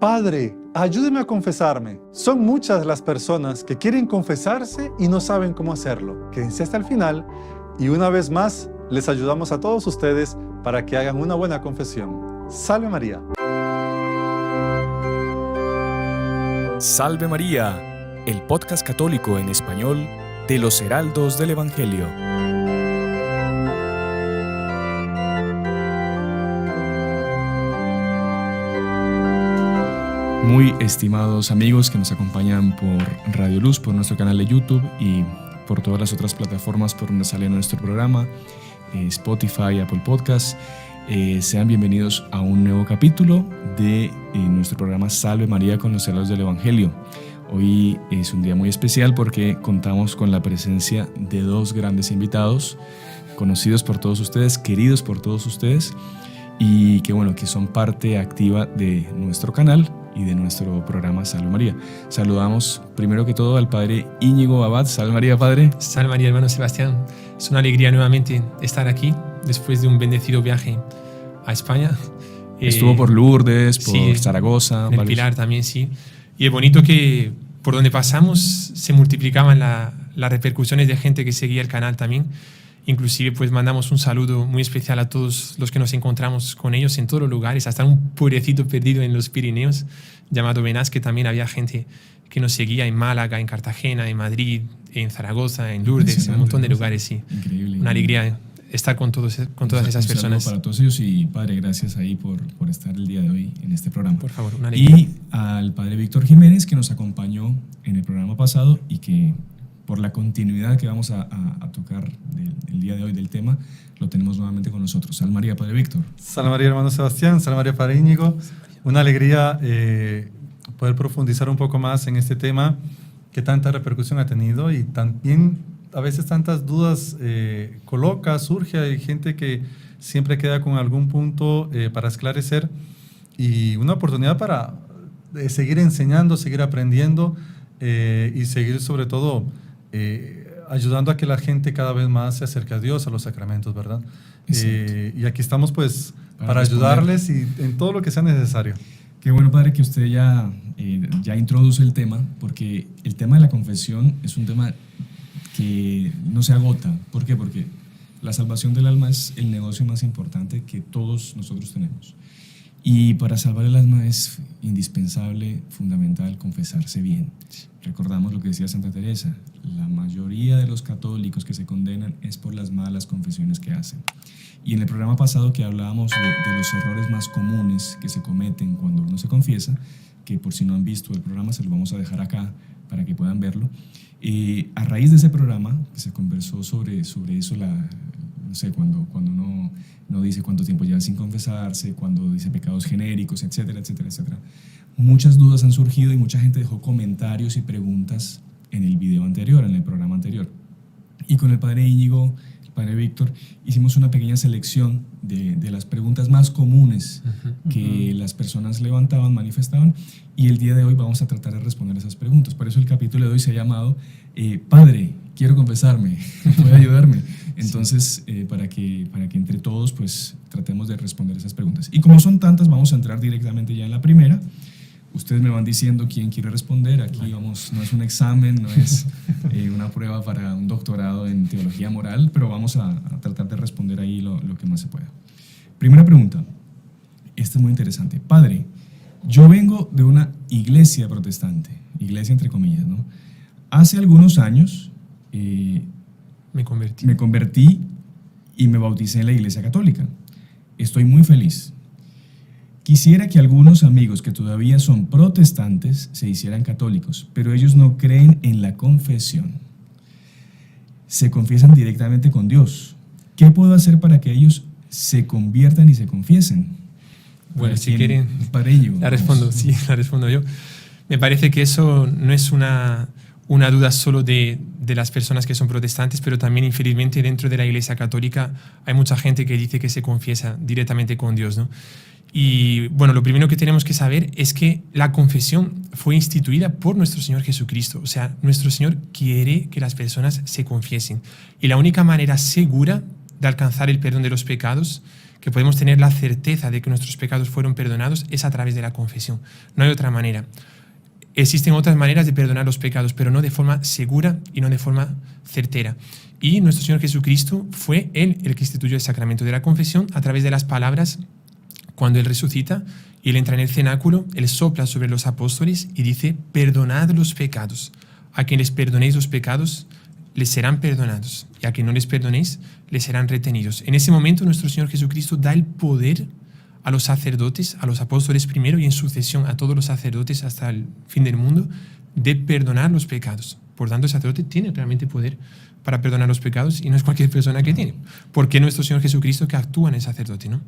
Padre, ayúdeme a confesarme. Son muchas las personas que quieren confesarse y no saben cómo hacerlo. Quédense hasta el final y una vez más les ayudamos a todos ustedes para que hagan una buena confesión. Salve María. Salve María, el podcast católico en español de los Heraldos del Evangelio. Muy estimados amigos que nos acompañan por Radio Luz, por nuestro canal de YouTube y por todas las otras plataformas por donde sale nuestro programa, Spotify, Apple Podcasts, sean bienvenidos a un nuevo capítulo de nuestro programa Salve María con los Heraldos del Evangelio. Hoy es un día muy especial porque contamos con la presencia de dos grandes invitados, conocidos por todos ustedes, queridos por todos ustedes, y que son parte activa de nuestro canal y de nuestro programa Salve María. Saludamos primero que todo al Padre Íñigo Abad. Salve María, Padre. Salve María, hermano Sebastián. Es una alegría nuevamente estar aquí después de un bendecido viaje a España. Estuvo por Lourdes, por sí, Zaragoza. En el Pilar también, sí. Y es bonito que por donde pasamos se multiplicaban las repercusiones de gente que seguía el canal también. Inclusive pues mandamos un saludo muy especial a todos los que nos encontramos con ellos en todos los lugares, hasta un pueblecito perdido en los Pirineos llamado Benás, que también había gente que nos seguía en Málaga, en Cartagena, en Madrid, en Zaragoza, en Lourdes, en un montón de lugares, sí. Increíble. Una alegría estar con todas esas personas. Para todos ellos y Padre, gracias ahí por estar el día de hoy en este programa. Por favor, una alegría. Y al Padre Víctor Jiménez, que nos acompañó en el programa pasado y que por la continuidad que vamos a tocar el día de hoy del tema, lo tenemos nuevamente con nosotros. Salve María, Padre Víctor. Salve María, hermano Sebastián. Salve María, Padre Íñigo. Una alegría poder profundizar un poco más en este tema que tanta repercusión ha tenido y también a veces tantas dudas surge. Hay gente que siempre queda con algún punto para esclarecer y una oportunidad para seguir enseñando, seguir aprendiendo y seguir sobre todo ayudando a que la gente cada vez más se acerque a Dios, a los sacramentos, ¿verdad? Y aquí estamos pues para ayudarles y en todo lo que sea necesario. Qué bueno, Padre, que usted ya introduce el tema, porque el tema de la confesión es un tema que no se agota. ¿Por qué? Porque la salvación del alma es el negocio más importante que todos nosotros tenemos. Y para salvar el alma es indispensable, fundamental, confesarse bien. Recordamos lo que decía Santa Teresa: la mayoría de los católicos que se condenan es por las malas confesiones que hacen. Y en el programa pasado que hablábamos de los errores más comunes que se cometen cuando uno se confiesa, que por si no han visto el programa se lo vamos a dejar acá para que puedan verlo. A raíz de ese programa que se conversó sobre eso, cuando uno dice cuánto tiempo lleva sin confesarse, cuando dice pecados genéricos, etcétera, etcétera, etcétera. Muchas dudas han surgido y mucha gente dejó comentarios y preguntas en el video anterior, en el programa anterior. Y con el Padre Íñigo, el Padre Víctor, hicimos una pequeña selección de las preguntas más comunes que las personas levantaban, manifestaban, y el día de hoy vamos a tratar de responder esas preguntas. Por eso el capítulo de hoy se ha llamado Padre, quiero confesarme, ¿puede ayudarme? Entonces, para que entre todos pues tratemos de responder esas preguntas. Y como son tantas, vamos a entrar directamente ya en la primera. Ustedes me van diciendo quién quiere responder. Aquí no es un examen, no es una prueba para un doctorado en teología moral, pero vamos a tratar de responder ahí lo que más se pueda. Primera pregunta. Esta es muy interesante. Padre, yo vengo de una iglesia protestante, iglesia entre comillas, ¿no? Hace algunos años me convertí y me bauticé en la iglesia católica. Estoy muy feliz. Quisiera que algunos amigos que todavía son protestantes se hicieran católicos, pero ellos no creen en la confesión. Se confiesan directamente con Dios. ¿Qué puedo hacer para que ellos se conviertan y se confiesen? Bueno, si quieren, la respondo yo. Me parece que eso no es una duda solo de las personas que son protestantes, pero también infelizmente dentro de la Iglesia Católica hay mucha gente que dice que se confiesa directamente con Dios, ¿no? Y bueno, lo primero que tenemos que saber es que la confesión fue instituida por nuestro Señor Jesucristo. O sea, nuestro Señor quiere que las personas se confiesen. Y la única manera segura de alcanzar el perdón de los pecados que podemos tener la certeza de que nuestros pecados fueron perdonados, es a través de la confesión. No hay otra manera. Existen otras maneras de perdonar los pecados, pero no de forma segura y no de forma certera. Y nuestro Señor Jesucristo fue Él el que instituyó el sacramento de la confesión a través de las palabras. Cuando Él resucita y Él entra en el cenáculo, Él sopla sobre los apóstoles y dice: perdonad los pecados. A quien les perdonéis los pecados, les serán perdonados. Y a quien no les perdonéis, les serán retenidos. En ese momento nuestro Señor Jesucristo da el poder a los sacerdotes, a los apóstoles primero y en sucesión a todos los sacerdotes hasta el fin del mundo, de perdonar los pecados. Por tanto, el sacerdote tiene realmente poder para perdonar los pecados y no es cualquier persona que tiene. Porque nuestro Señor Jesucristo que actúa en el sacerdote, ¿no?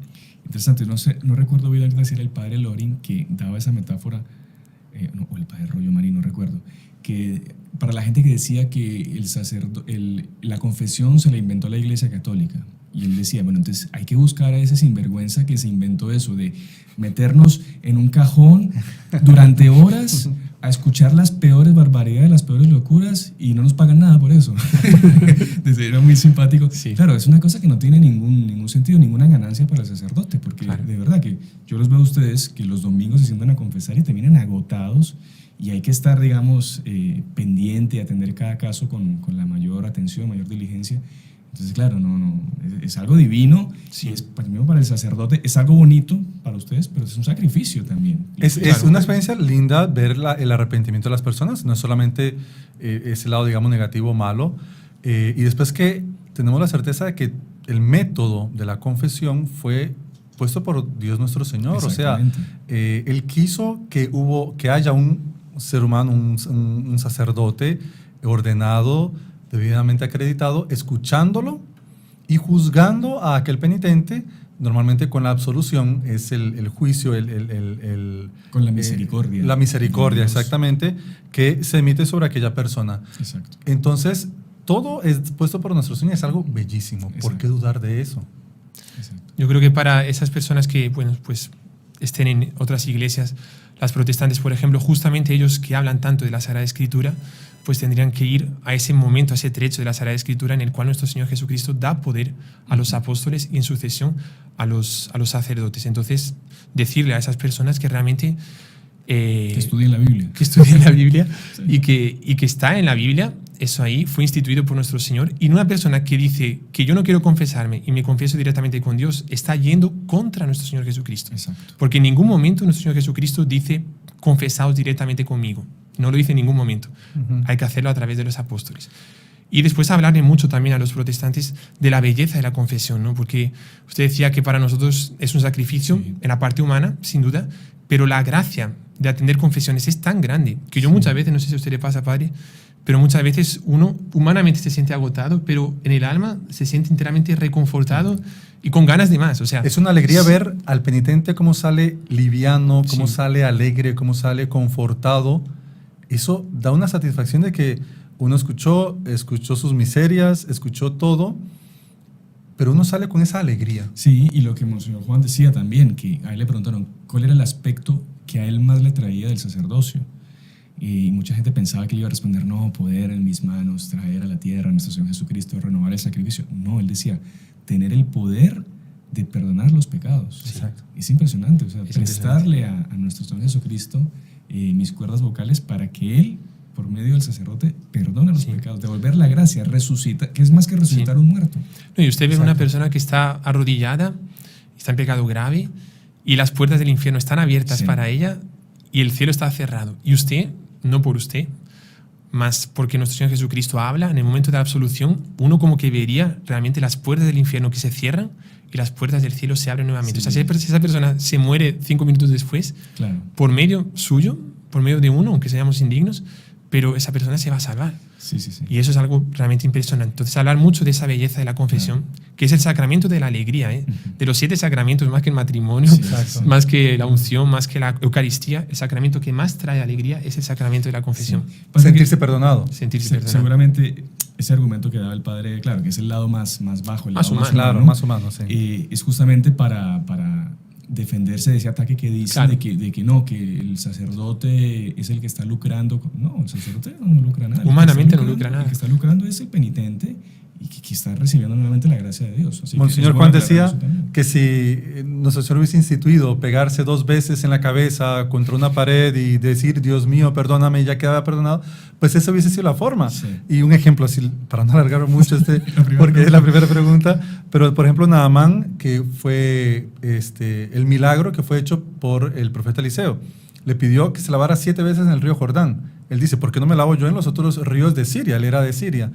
Interesante. No recuerdo bien si era el padre Lorin que daba esa metáfora, o el padre Rollo Marín, no recuerdo, que para la gente que decía que la confesión se la inventó la Iglesia Católica. Y él decía, bueno, entonces hay que buscar a ese sinvergüenza que se inventó eso de meternos en un cajón durante horas a escuchar las peores barbaridades, las peores locuras y no nos pagan nada por eso. Era muy simpático. Sí. Claro, es una cosa que no tiene ningún sentido, ninguna ganancia para el sacerdote, porque claro, de verdad que yo los veo a ustedes que los domingos se sientan a confesar y terminan agotados y hay que estar, digamos, pendiente, atender cada caso con la mayor atención, mayor diligencia. Entonces, claro, es algo divino, sí. Es primero para el sacerdote, es algo bonito para ustedes, pero es un sacrificio también. Es una experiencia linda ver el arrepentimiento de las personas, no es solamente ese lado, digamos, negativo o malo, y después que tenemos la certeza de que el método de la confesión fue puesto por Dios nuestro Señor, o sea, Él quiso que haya un ser humano, un sacerdote ordenado, debidamente acreditado, escuchándolo y juzgando a aquel penitente, normalmente con la absolución, es el juicio, con la misericordia. La misericordia, exactamente, que se emite sobre aquella persona. Exacto. Entonces, todo es puesto por nuestro Señor, es algo bellísimo. Exacto. ¿Por qué dudar de eso? Exacto. Yo creo que para esas personas que, bueno, pues estén en otras iglesias, las protestantes, por ejemplo, justamente ellos que hablan tanto de la Sagrada Escritura, pues tendrían que ir a ese momento, a ese trecho de la Sagrada Escritura en el cual nuestro Señor Jesucristo da poder a los apóstoles y en sucesión a los sacerdotes. Entonces, decirle a esas personas que realmente que estudien la Biblia. Que estudien la Biblia sí. y que está en la Biblia, eso ahí fue instituido por nuestro Señor. Y una persona que dice que yo no quiero confesarme y me confieso directamente con Dios, está yendo contra nuestro Señor Jesucristo. Exacto. Porque en ningún momento nuestro Señor Jesucristo dice confesaos directamente conmigo. No lo dice en ningún momento. Uh-huh. Hay que hacerlo a través de los apóstoles. Y después hablarle mucho también a los protestantes de la belleza de la confesión, ¿no? Porque usted decía que para nosotros es un sacrificio sí. en la parte humana, sin duda, pero la gracia de atender confesiones es tan grande que yo muchas veces, no sé si a usted le pasa, padre, pero muchas veces uno humanamente se siente agotado, pero en el alma se siente enteramente reconfortado y con ganas de más. O sea, es una alegría ver al penitente cómo sale liviano, cómo sí. sale alegre, cómo sale confortado. Eso da una satisfacción de que uno escuchó sus miserias, escuchó todo, pero uno sale con esa alegría. Sí, y lo que Monseñor Juan decía también, que a él le preguntaron cuál era el aspecto que a él más le traía del sacerdocio. Y mucha gente pensaba que él iba a responder, no, poder en mis manos, traer a la tierra a nuestro Señor Jesucristo, renovar el sacrificio. No, él decía, tener el poder de perdonar los pecados. Exacto. Es impresionante, o sea, prestarle a nuestro Señor Jesucristo mis cuerdas vocales para que Él, por medio del sacerdote, perdone los pecados, devolver la gracia, resucita, que es más que resucitar un muerto. No, y usted ve una persona que está arrodillada, está en pecado grave, y las puertas del infierno están abiertas para ella, y el cielo está cerrado. Y usted, no por usted, más porque nuestro Señor Jesucristo habla, en el momento de la absolución, uno como que vería realmente las puertas del infierno que se cierran, y las puertas del cielo se abren nuevamente. Sí. O sea, si esa persona se muere 5 minutos después, claro. por medio suyo, por medio de uno, aunque seamos indignos, pero esa persona se va a salvar. Sí. Y eso es algo realmente impresionante. Entonces, hablar mucho de esa belleza de la confesión, que es el sacramento de la alegría, de los 7 sacramentos, más que el matrimonio, más que la unción, más que la Eucaristía, el sacramento que más trae alegría es el sacramento de la confesión. Sí. Sentirse perdonado. Sentirse perdonado. Seguramente ese argumento que daba el padre, claro, que es el lado más bajo, el más lado humano, claro, más humano, sí. Es justamente para defenderse de ese ataque que dice claro. de que no, que el sacerdote es el que está lucrando. No, el sacerdote no lucra nada. Humanamente no lucra nada. El que está lucrando es el penitente y que está recibiendo nuevamente la gracia de Dios. Así Monseñor Juan decía que si nuestro Señor hubiese instituido pegarse 2 veces en la cabeza contra una pared y decir, Dios mío, perdóname, y ya quedaba perdonado, pues esa hubiese sido la forma. Sí. Y un ejemplo, así, para no alargar mucho, porque es la primera pregunta, pero por ejemplo, Naamán, que fue el milagro que fue hecho por el profeta Eliseo, le pidió que se lavara 7 veces en el río Jordán. Él dice, ¿por qué no me lavo yo en los otros ríos de Siria? Él era de Siria.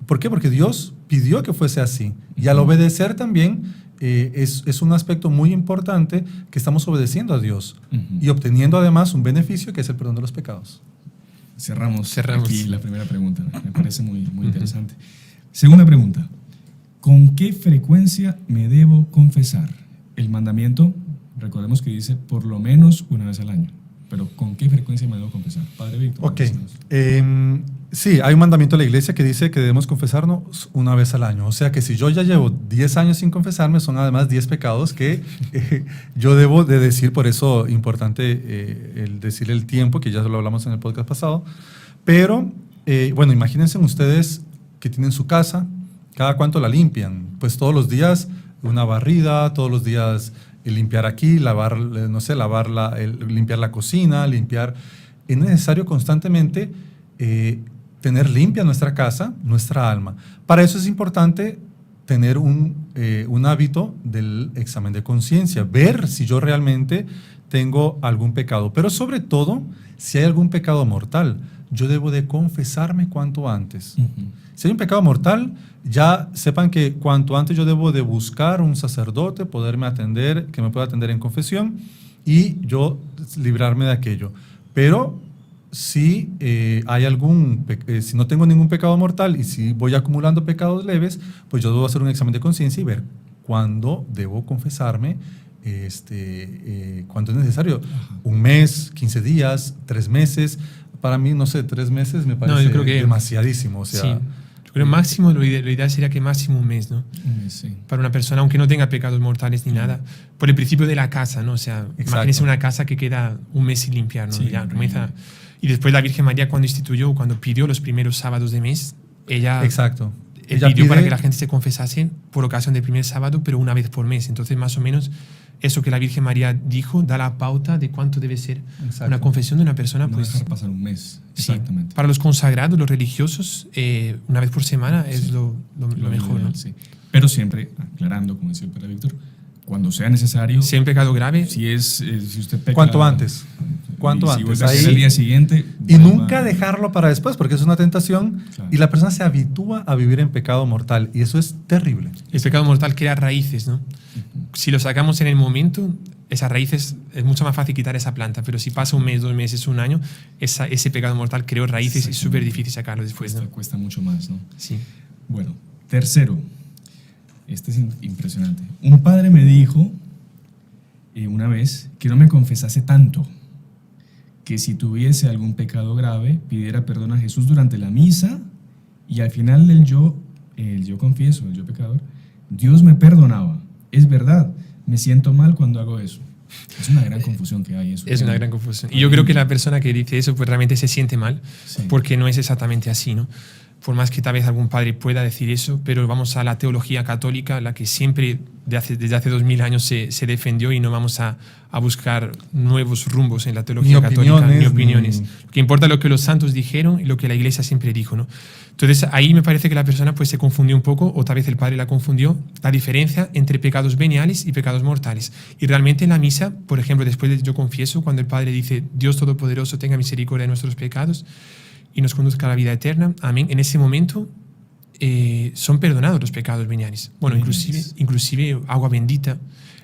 ¿Por qué? Porque Dios pidió que fuese así. Y al obedecer también es un aspecto muy importante que estamos obedeciendo a Dios y obteniendo además un beneficio que es el perdón de los pecados. Cerramos aquí la primera pregunta. Me parece muy interesante. Segunda pregunta. ¿Con qué frecuencia me debo confesar? El mandamiento, recordemos que dice por lo menos una vez al año. Pero ¿con qué frecuencia me debo confesar? Padre Víctor. Ok. Sí, hay un mandamiento de la iglesia que dice que debemos confesarnos una vez al año. O sea que si yo ya llevo 10 años sin confesarme, son además 10 pecados que yo debo de decir. Por eso importante el decir el tiempo, que ya lo hablamos en el podcast pasado. Pero, bueno, imagínense ustedes que tienen su casa, ¿cada cuánto la limpian? Pues todos los días una barrida, todos los días limpiar aquí, lavar, no sé, limpiar la cocina, limpiar. Es necesario constantemente tener limpia nuestra casa, nuestra alma. Para eso es importante tener un hábito del examen de conciencia, ver si yo realmente tengo algún pecado, pero sobre todo, si hay algún pecado mortal, yo debo de confesarme cuanto antes. Si hay un pecado mortal, ya sepan que cuanto antes yo debo de buscar un sacerdote, poderme atender, que me pueda atender en confesión y yo librarme de aquello. Pero si si no tengo ningún pecado mortal y si voy acumulando pecados leves, pues yo debo hacer un examen de conciencia y ver cuándo debo confesarme, cuándo es necesario. 1 mes, 15 días, 3 meses. Para mí, no sé, 3 meses me parece yo creo que demasiadísimo. O sea, sí. Yo creo máximo, lo ideal sería que máximo 1 mes, ¿no? Sí. Para una persona, aunque no tenga pecados mortales ni nada. Por el principio de la casa, ¿no? O sea, imagínese una casa que queda 1 mes sin limpiar, ¿no? Sí, ya comienza. Y después la Virgen María cuando pidió los primeros sábados de mes, ella pidió para que la gente se confesase por ocasión del primer sábado, pero una vez por mes. Entonces, más o menos, eso que la Virgen María dijo da la pauta de cuánto debe ser una confesión de una persona. No pues, dejar pasar 1 mes, exactamente. Sí. Para los consagrados, los religiosos, una vez por semana es lo mejor, ¿no? Sí. Pero siempre aclarando, como decía el Padre Víctor, cuando sea necesario. Si hay un pecado grave. Si usted peca. ¿Cuánto antes? ¿Cuánto antes? Si vuelve el día siguiente. Y nunca dejarlo para después, porque es una tentación. Claro. Y la persona se habitúa a vivir en pecado mortal. Y eso es terrible. El pecado mortal crea raíces, ¿no? Si lo sacamos en el momento, esas raíces, es mucho más fácil quitar esa planta. Pero si pasa 1 mes, 2 meses, 1 año, ese pecado mortal creó raíces y es súper difícil sacarlo después, ¿no? Cuesta mucho más, ¿no? Sí. Bueno, tercero. Este es impresionante. Un padre me dijo una vez que no me confesase tanto, que si tuviese algún pecado grave, pidiera perdón a Jesús durante la misa y al final del yo confieso, el yo pecador, Dios me perdonaba. Es verdad, me siento mal cuando hago eso. Es una gran confusión que hay. Es una gran confusión. Y yo creo que la persona que dice eso pues realmente se siente mal, sí, porque no es exactamente así, ¿no? Por más que tal vez algún padre pueda decir eso, pero vamos a la teología católica, la que siempre desde hace 2000 años se defendió, y no vamos a buscar nuevos rumbos en la teología católica, ni opiniones. Lo que importa es lo que los santos dijeron y lo que la Iglesia siempre dijo, ¿no? Entonces ahí me parece que la persona pues se confundió un poco, o tal vez el padre la confundió, la diferencia entre pecados veniales y pecados mortales. Y realmente en la misa, por ejemplo, después de yo confieso, cuando el padre dice Dios Todopoderoso tenga misericordia de nuestros pecados y nos conduzca a la vida eterna, amén, en ese momento son perdonados los pecados veniales. Bueno, inclusive agua bendita.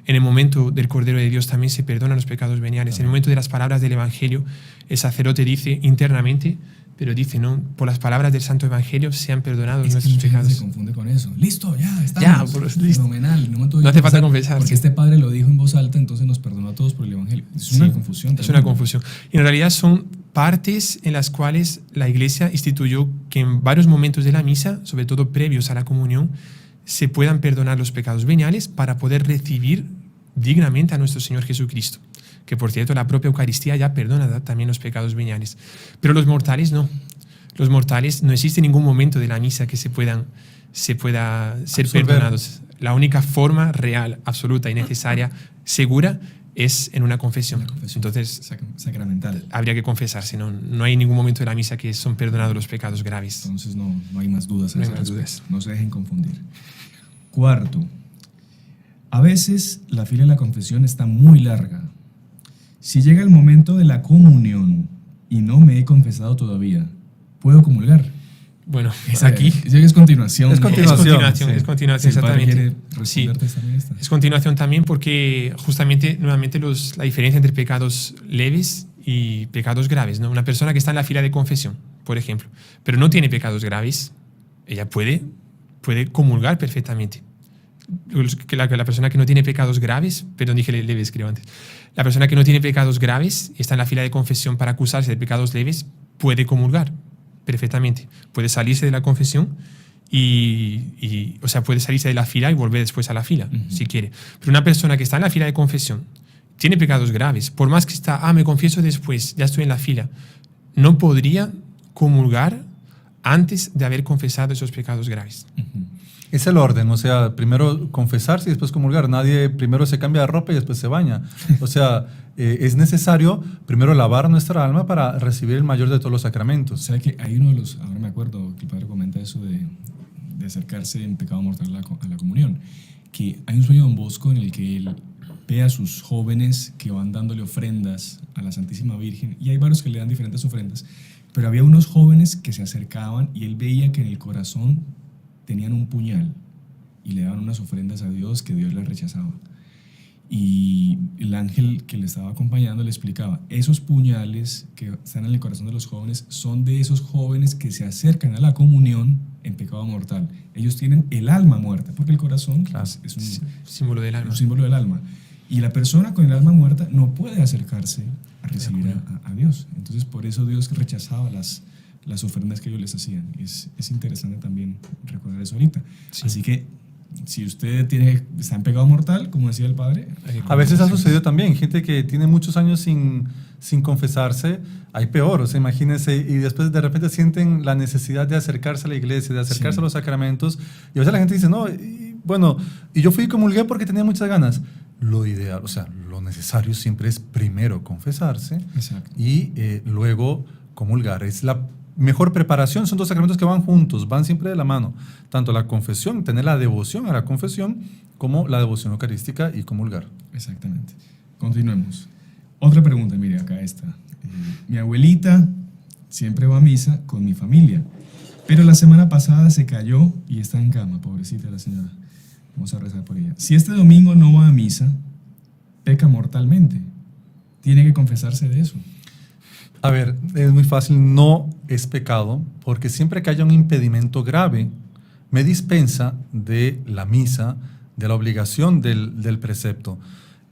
En el momento del Cordero de Dios también se perdonan los pecados veniales. En el momento de las palabras del Evangelio, el sacerdote dice internamente, pero dice, ¿no? Por las palabras del Santo Evangelio sean perdonados nuestros pecados. Se confunde con eso. Listo, ya, estamos. Fenomenal. No hace falta confesar. Porque este padre lo dijo en voz alta, entonces nos perdonó a todos por el Evangelio. Es una confusión. Es una confusión. Y en realidad son partes en las cuales la Iglesia instituyó que en varios momentos de la misa, sobre todo previos a la comunión, se puedan perdonar los pecados veniales para poder recibir dignamente a nuestro Señor Jesucristo. Que por cierto la propia Eucaristía ya perdona también los pecados veniales. Pero los mortales no. Los mortales no existe ningún momento de la misa que se puedan se pueda ser Absolver. perdonados. La única forma real, absoluta y necesaria, segura, es en una confesión. Entonces, sacramental. Habría que confesarse. No hay ningún momento de la misa que son perdonados los pecados graves. Entonces no hay más dudas. No hay más dudas. No se dejen confundir. Cuarto, a veces la fila de la confesión está muy larga. Si llega el momento de la comunión y no me he confesado todavía, ¿puedo comulgar? Bueno, aquí es continuación. Es continuación, es continuación, exactamente. Sí. Es continuación también porque justamente, nuevamente, la diferencia entre pecados leves y pecados graves, ¿no? Una persona que está en la fila de confesión, por ejemplo, pero no tiene pecados graves, ella puede comulgar perfectamente. La persona que no tiene pecados graves, perdón, dije leves, creo antes. La persona que no tiene pecados graves y está en la fila de confesión para acusarse de pecados leves, puede comulgar perfectamente. Puede salirse de la confesión o sea, puede salirse de la fila y volver después a la fila, si quiere. Pero una persona que está en la fila de confesión, tiene pecados graves, por más que está, me confieso después, ya estoy en la fila, no podría comulgar antes de haber confesado esos pecados graves. Es el orden, o sea, primero confesarse y después comulgar. Nadie primero se cambia de ropa y después se baña. O sea, es necesario primero lavar nuestra alma para recibir el mayor de todos los sacramentos. ¿Sabe que hay uno de los, ahora me acuerdo que el padre comenta eso de acercarse en pecado mortal a la comunión, que hay un sueño de Don Bosco en el que él ve a sus jóvenes que van dándole ofrendas a la Santísima Virgen, y hay varios que le dan diferentes ofrendas, pero había unos jóvenes que se acercaban y él veía que en el corazón tenían un puñal y le daban unas ofrendas a Dios que Dios les rechazaba. Y el ángel que le estaba acompañando le explicaba, esos puñales que están en el corazón de los jóvenes son de esos jóvenes que se acercan a la comunión en pecado mortal. Ellos tienen el alma muerta, porque el corazón, claro, es un símbolo del alma. Un símbolo del alma. Y la persona con el alma muerta no puede acercarse a recibir a Dios. Entonces por eso Dios rechazaba las ofrendas que ellos les hacían. Es interesante también recordar eso ahorita. Sí. Así que si usted está en pecado mortal, como decía el padre... A veces ha sucedido también, gente que tiene muchos años sin confesarse, hay peor, o sea, imagínense, y después de repente sienten la necesidad de acercarse a la iglesia, de acercarse a los sacramentos, y a veces la gente dice, no, y yo fui y comulgué porque tenía muchas ganas. Lo ideal, o sea, lo necesario siempre es primero confesarse. Exacto. Y luego comulgar. Es la mejor preparación, son dos sacramentos que van juntos, van siempre de la mano. Tanto la confesión, tener la devoción a la confesión, como la devoción eucarística y comulgar. Exactamente. Continuemos. Otra pregunta, mire, acá está. Mi abuelita siempre va a misa con mi familia, pero la semana pasada se cayó y está en cama, pobrecita la señora. Vamos a rezar por ella. Si este domingo no va a misa, peca mortalmente. Tiene que confesarse de eso. A ver, es muy fácil, no es pecado, porque siempre que haya un impedimento grave, me dispensa de la misa, de la obligación del precepto.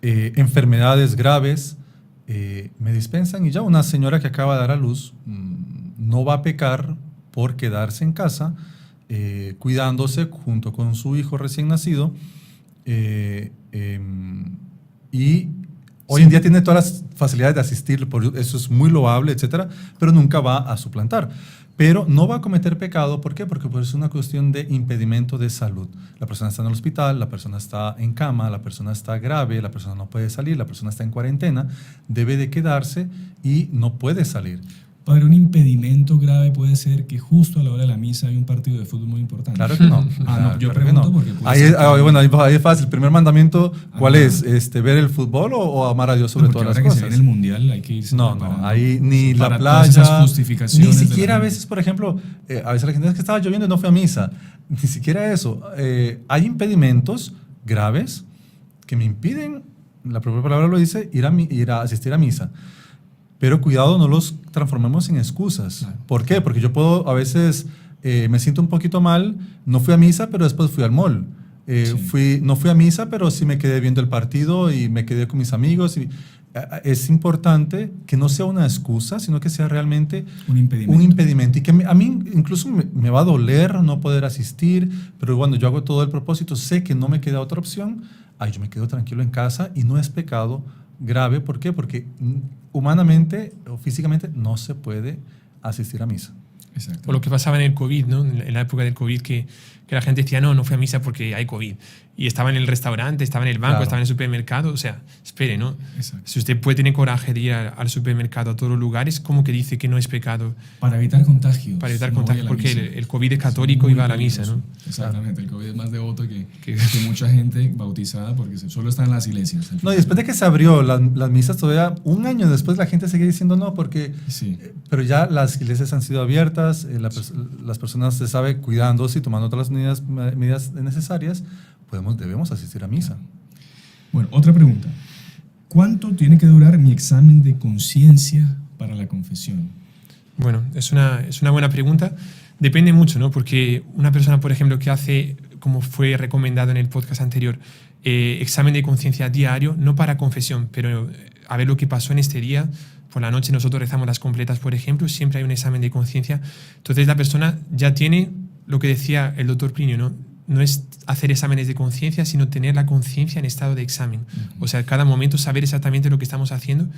Enfermedades graves me dispensan, y ya una señora que acaba de dar a luz no va a pecar por quedarse en casa, cuidándose junto con su hijo recién nacido, y hoy en día tiene todas las facilidades de asistir, eso es muy loable, etcétera, pero nunca va a suplantar. Pero no va a cometer pecado, ¿por qué? Porque pues, es una cuestión de impedimento de salud. La persona está en el hospital, la persona está en cama, la persona está grave, la persona no puede salir, la persona está en cuarentena, debe de quedarse y no puede salir. Padre, un impedimento grave puede ser que justo a la hora de la misa hay un partido de fútbol muy importante. Claro que no. No, yo pregunto porque... Ahí es fácil. El primer mandamiento, ¿cuál es? ¿Ver el fútbol o amar a Dios sobre todas las cosas? Que se viene el mundial hay que irse preparando. Ahí ni la playa, esas justificaciones ni siquiera a veces, por ejemplo, a veces la gente es que estaba lloviendo y no fue a misa. Ni siquiera eso. Hay impedimentos graves que me impiden, la propia palabra lo dice, ir a asistir a misa. Pero cuidado, no los transformemos en excusas. Claro. ¿Por qué? Porque yo puedo, a veces me siento un poquito mal, no fui a misa, pero después fui al mall. No fui a misa, pero sí me quedé viendo el partido y me quedé con mis amigos. Es importante que no sea una excusa, sino que sea realmente un impedimento. Y que a mí incluso me va a doler no poder asistir, pero cuando yo hago todo el propósito, sé que no me queda otra opción, yo me quedo tranquilo en casa y no es pecado grave. ¿Por qué? Porque humanamente o físicamente no se puede asistir a misa. O lo que pasaba en el COVID, ¿no? En la época del COVID, que la gente decía, no fui a misa porque hay COVID. Y estaba en el restaurante, estaba en el banco, estaba en el supermercado. O sea, espere, ¿no? Exacto. Si usted puede tener coraje de ir al supermercado, a todos los lugares, ¿cómo que dice que no es pecado? Para evitar contagios. Para evitar contagios, porque el COVID es católico y va a la misa, ¿no? Exactamente, el COVID es más devoto que mucha gente bautizada porque solo está en las iglesias. No, y después de que se abrió las misas, todavía un año después la gente sigue diciendo no, porque... Sí. Pero ya las iglesias han sido abiertas, las personas se sabe cuidándose y tomando todas las medidas necesarias, debemos asistir a misa. Bueno, otra pregunta. ¿Cuánto tiene que durar mi examen de conciencia para la confesión? Bueno, es una buena pregunta. Depende mucho, ¿no? Porque una persona, por ejemplo, que hace, como fue recomendado en el podcast anterior, examen de conciencia diario, no para confesión, pero a ver lo que pasó en este día. Por la noche nosotros rezamos las completas, por ejemplo, siempre hay un examen de conciencia. Entonces la persona ya tiene lo que decía el doctor Plinio, ¿no? No es hacer exámenes de conciencia, sino tener la conciencia en estado de examen. O sea, cada momento saber exactamente lo que estamos haciendo.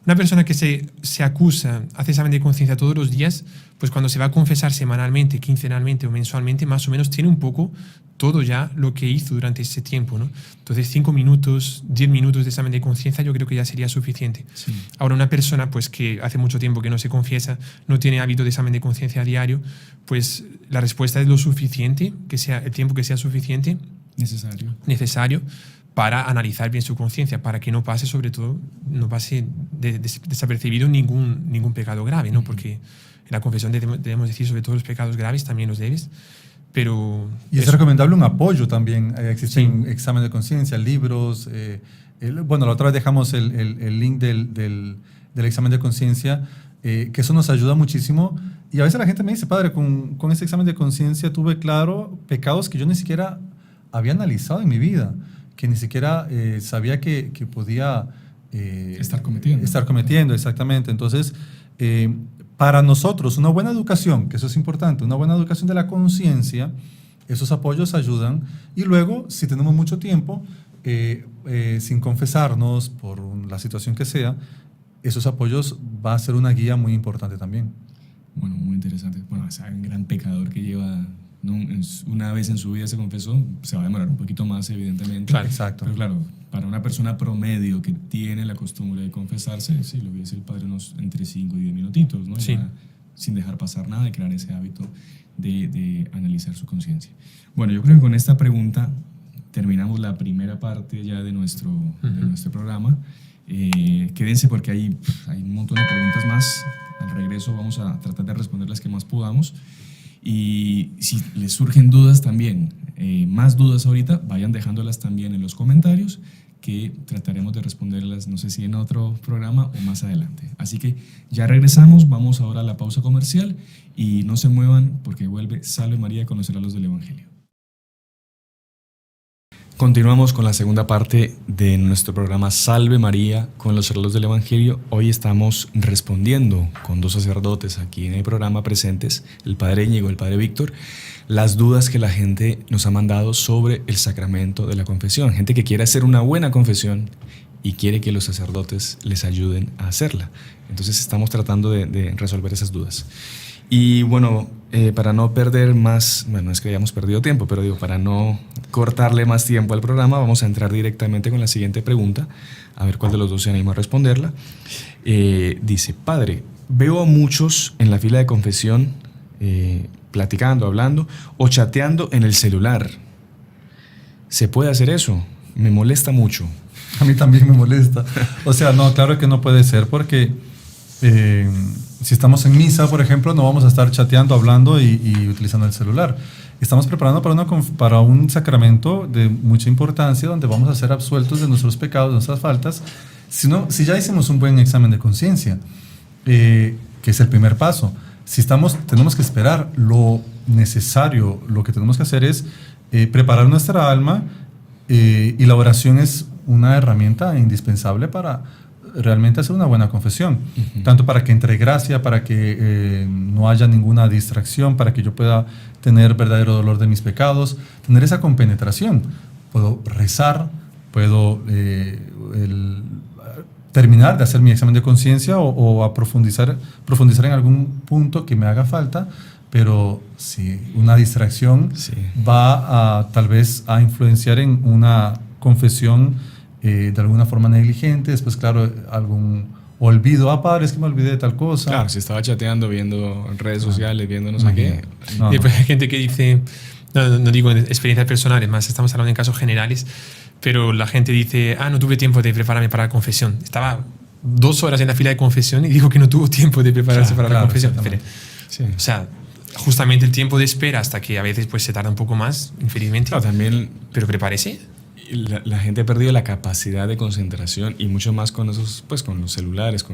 Una persona que se acusa, hace examen de conciencia todos los días, pues cuando se va a confesar semanalmente, quincenalmente o mensualmente, más o menos tiene un poco todo ya lo que hizo durante ese tiempo, ¿no? Entonces 5 minutos, 10 minutos de examen de conciencia yo creo que ya sería suficiente. Sí. Ahora una persona pues que hace mucho tiempo que no se confiesa, no tiene hábito de examen de conciencia diario, pues la respuesta es lo suficiente, que sea el tiempo que sea suficiente, necesario para analizar bien su conciencia, para que no pase, sobre todo, no pase desapercibido ningún pecado grave, ¿no? Porque en la confesión debemos decir sobre todo los pecados graves, también los leves. Pero y es recomendable un apoyo también. Existen exámenes de conciencia, libros. Bueno, la otra vez dejamos el link del examen de conciencia, que eso nos ayuda muchísimo. Y a veces la gente me dice, padre, con ese examen de conciencia tuve claro pecados que yo ni siquiera había analizado en mi vida, que ni siquiera sabía que podía estar cometiendo. Estar cometiendo, exactamente. Entonces, para nosotros, una buena educación, que eso es importante, una buena educación de la conciencia, esos apoyos ayudan. Y luego, si tenemos mucho tiempo, sin confesarnos por la situación que sea, esos apoyos va a ser una guía muy importante también. Bueno, muy interesante. Bueno, o sea, un gran pecador que lleva, ¿no? Una vez en su vida se confesó, se va a demorar un poquito más, evidentemente. Claro, exacto. Pero claro, para una persona promedio que tiene la costumbre de confesarse, sí, lo que dice el padre, entre 5 y 10 minutitos, ¿no? Sí. Ya, sin dejar pasar nada y crear ese hábito de analizar su conciencia. Bueno, yo creo que con esta pregunta terminamos la primera parte ya de nuestro programa. Quédense porque hay un montón de preguntas más. Al regreso vamos a tratar de responder las que más podamos. Y si les surgen dudas también, más dudas ahorita, vayan dejándolas también en los comentarios, que trataremos de responderlas, no sé si en otro programa o más adelante. Así que ya regresamos, vamos ahora a la pausa comercial y no se muevan porque vuelve Salve María, conocer a los del Evangelio. Continuamos con la segunda parte de nuestro programa Salve María con los heraldos del Evangelio. Hoy estamos respondiendo con 2 sacerdotes aquí en el programa presentes, el padre Íñigo y el padre Víctor, las dudas que la gente nos ha mandado sobre el sacramento de la confesión. Gente que quiere hacer una buena confesión y quiere que los sacerdotes les ayuden a hacerla. Entonces estamos tratando de resolver esas dudas. Y bueno, para no perder más, bueno, es que hayamos perdido tiempo, pero digo, para no cortarle más tiempo al programa, vamos a entrar directamente con la siguiente pregunta, a ver cuál de los dos se anima a responderla. Dice, padre, veo a muchos en la fila de confesión platicando, hablando o chateando en el celular. ¿Se puede hacer eso? Me molesta mucho. A mí también me molesta. O sea, no, claro que no puede ser porque... si estamos en misa, por ejemplo, no vamos a estar chateando, hablando y utilizando el celular. Estamos preparando para un sacramento de mucha importancia donde vamos a ser absueltos de nuestros pecados, de nuestras faltas. Si ya hicimos un buen examen de conciencia, que es el primer paso. Si tenemos que esperar, lo necesario, lo que tenemos que hacer es preparar nuestra alma, y la oración es una herramienta indispensable para realmente hacer una buena confesión, tanto para que entre gracia, para que no haya ninguna distracción, para que yo pueda tener verdadero dolor de mis pecados, tener esa compenetración. Puedo rezar, puedo terminar de hacer mi examen de conciencia o a profundizar en algún punto que me haga falta, pero si una distracción va a tal vez a influenciar en una confesión de alguna forma negligente, después claro, algún olvido, padre, es que me olvidé de tal cosa. Claro, si estaba chateando, viendo redes sociales, viendo no sé qué. Y después hay gente que dice, no digo en experiencias personales, más estamos hablando en casos generales, pero la gente dice, no tuve tiempo de prepararme para la confesión. Estaba 2 horas en la fila de confesión y dijo que no tuvo tiempo de prepararse para la confesión. Sí. O sea, justamente el tiempo de espera hasta que a veces pues se tarda un poco más, infelizmente. Claro, también, pero prepárese. La gente ha perdido la capacidad de concentración y mucho más con esos, pues con los celulares,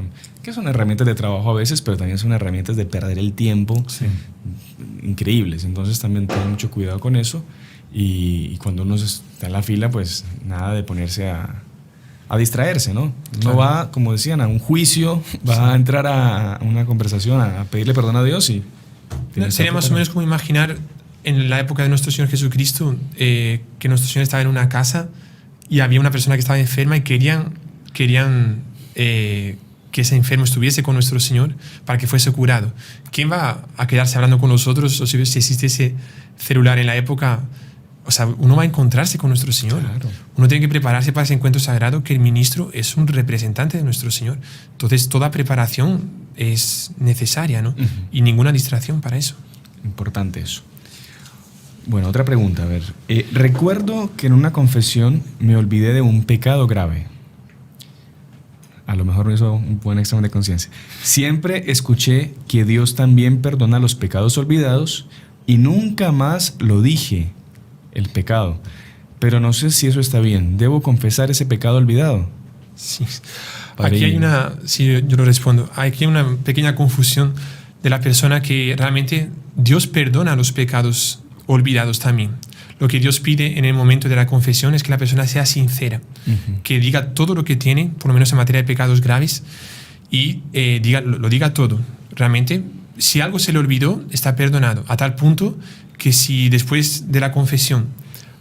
que son herramientas de trabajo a veces, pero también son herramientas de perder el tiempo increíbles. Entonces también tener mucho cuidado con eso y cuando uno está en la fila, pues nada de ponerse a distraerse, ¿no? Uno va, como decían, a un juicio, va a entrar a una conversación, a pedirle perdón a Dios y... Sería más o menos como imaginar en la época de nuestro Señor Jesucristo que nuestro Señor estaba en una casa y había una persona que estaba enferma y querían que ese enfermo estuviese con nuestro Señor para que fuese curado. ¿Quién va a quedarse hablando con nosotros? O si existe ese celular en la época, o sea, uno va a encontrarse con nuestro Señor. Claro. Uno tiene que prepararse para ese encuentro sagrado, que el ministro es un representante de nuestro Señor. Entonces, toda preparación es necesaria, ¿no? Y ninguna distracción para eso. Importante eso. Bueno, otra pregunta, a ver. Recuerdo que en una confesión me olvidé de un pecado grave. A lo mejor me hizo un buen examen de conciencia. Siempre escuché que Dios también perdona los pecados olvidados y nunca más lo dije, el pecado. Pero no sé si eso está bien. ¿Debo confesar ese pecado olvidado? Sí. Aquí hay yo lo respondo. Aquí hay una pequeña confusión de la persona que realmente Dios perdona los pecados olvidados también. Lo que Dios pide en el momento de la confesión es que la persona sea sincera, que diga todo lo que tiene, por lo menos en materia de pecados graves, y lo diga todo. Realmente, si algo se le olvidó, está perdonado, a tal punto que si después de la confesión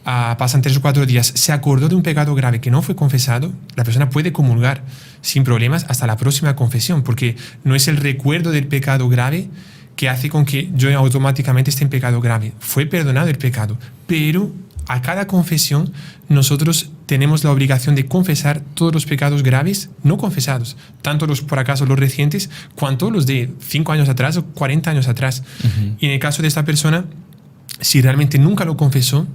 pasan 3 o 4 días, se acordó de un pecado grave que no fue confesado, la persona puede comulgar sin problemas hasta la próxima confesión, porque no es el recuerdo del pecado grave que hace con que yo automáticamente esté en pecado grave. Fue perdonado el pecado, pero a cada confesión nosotros tenemos la obligación de confesar todos los pecados graves no confesados, tanto por acaso los recientes, cuanto los de 5 años atrás o 40 años atrás. Y en el caso de esta persona, si realmente nunca lo confesó,